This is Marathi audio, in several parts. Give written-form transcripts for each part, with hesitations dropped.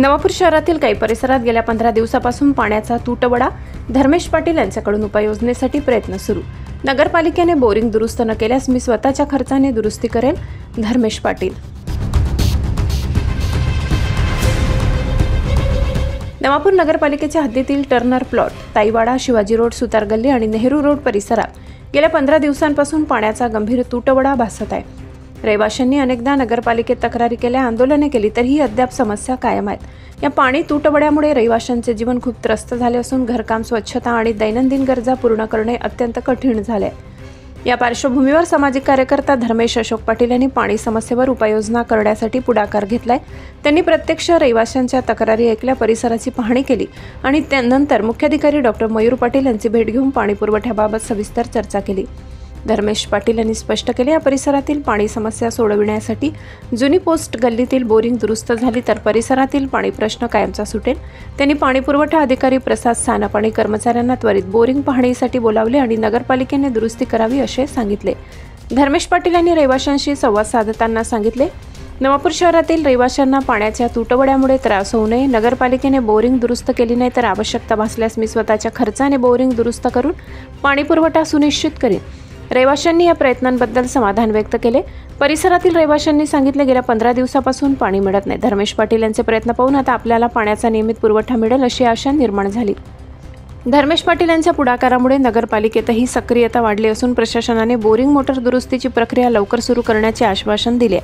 नवापूर शहरातील काही परिसरात गेल्या 15 दिवसापासून पाण्याचा तुटवडा. धर्मेश पाटील यांच्याकडून उपाययोजनेसाठी प्रयत्न सुरू. नगरपालिकेने बोरिंग दुरुस्त न केल्यास मी स्वतःच्या खर्चाने दुरुस्ती करेल. धर्मेश पाटील. नवापूर नगरपालिकेच्या हद्दीतील टर्नर प्लॉट, ताईवाडा, शिवाजी रोड, सुतार गल्ली आणि नेहरू रोड परिसरात गेल्या 15 दिवसांपासून पाण्याचा गंभीर तुटवडा भासत आहे. रहिवाशांनी अनेकदा नगरपालिकेत तक्रारी केल्या, आंदोलने केली तरीही अद्याप समस्या कायम आहेत. या पाणी तुटवड्यामुळे रहिवाशांचे जीवन खूप त्रस्त झाले असून घरकाम, स्वच्छता आणि दैनंदिन गरजा पूर्ण करणे अत्यंत कठीण झाले. या पार्श्वभूमीवर सामाजिक कार्यकर्ता धर्मेश अशोक पाटील यांनी पाणी समस्येवर उपाययोजना करण्यासाठी पुढाकार घेतलाय. त्यांनी प्रत्यक्ष रहिवाशांच्या तक्रारी ऐकल्या, परिसराची पाहणी केली आणि त्यानंतर मुख्याधिकारी डॉक्टर मयूर पाटील यांची भेट घेऊन पाणी पुरवठ्याबाबत सविस्तर चर्चा केली. धर्मेश पाटील यांनी स्पष्ट केले, या परिसरातील पाणी समस्या सोडविण्यासाठी जुनी पोस्ट गल्लीतील बोरिंग दुरुस्त झाली तर परिसरातील पाणी प्रश्न कायमचा सुटेल. त्यांनी पाणीपुरवठा अधिकारी प्रसाद सानप आणि कर्मचाऱ्यांना त्वरित बोरिंग पाहणीसाठी बोलावले आणि नगरपालिकेने दुरुस्ती करावी असे सांगितले. धर्मेश पाटील यांनी रहिवाशांशी संवाद साधताना सांगितले, नवापूर शहरातील रहिवाशांना पाण्याच्या तुटवड्यामुळे त्रास होऊ नये. नगरपालिकेने बोरिंग दुरुस्त केली नाही तर आवश्यकता भासल्यास मी स्वतःच्या खर्चाने बोरिंग दुरुस्त करून पाणीपुरवठा सुनिश्चित करेन. रहिवाशांनी या प्रयत्नांबद्दल समाधान व्यक्त केले. परिसरातील रहिवाशांनी सांगितले, गेल्या 15 दिवसापासून पाणी मिळत नाही. धर्मेश पाटील यांचे प्रयत्न पाहून आता आपल्याला पाण्याचा नियमित पुरवठा मिळेल अशी आशा निर्माण झाली. धर्मेश पाटील यांच्या पुढाकारामुळे नगरपालिकेतही सक्रियता वाढली असून प्रशासनाने बोरिंग मोटर दुरुस्तीची प्रक्रिया लवकर सुरू करण्याचे आश्वासन दिले.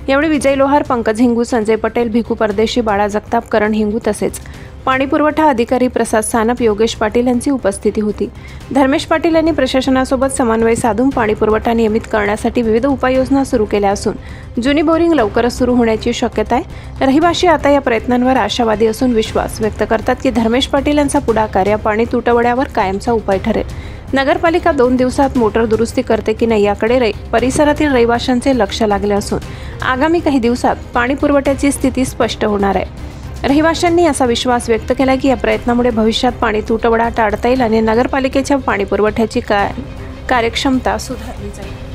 यावेळी विजय लोहार, पंकज हिंगू, संजय पटेल, भिकू परदेशी, बाळा जगताप, करण हिंगू तसेच पाणीपुरवठा अधिकारी प्रसाद सानप, योगेश पाटील यांची उपस्थिती होती. धर्मेश पाटील यांनी प्रशासनासोबत समन्वय साधून पाणीपुरवठा नियमित करण्यासाठी विविध उपाययोजना सुरू केल्या असून जुनी बोरिंग लवकरच सुरू होण्याची शक्यता आहे. रहिवासी आता या प्रयत्नांवर आशावादी असून विश्वास व्यक्त करतात की धर्मेश पाटील यांचा पुढाकार या पाणी तुटवड्यावर कायमचा उपाय ठरेल. नगरपालिका 2 दिवसात मोटर दुरुस्ती करते की नाही याकडे परिसरातील रहिवाशांचे लक्ष लागले असून आगामी काही दिवसात पाणी पुरवठ्याची स्थिती स्पष्ट होणार आहे. रहिवाशांनी असा विश्वास व्यक्त केला की या प्रयत्नामुळे भविष्यात पाणी तुटवडा टाळता येईल आणि नगरपालिकेच्या पाणी पुरवठ्याची कार्यक्षमता सुधारली जाईल.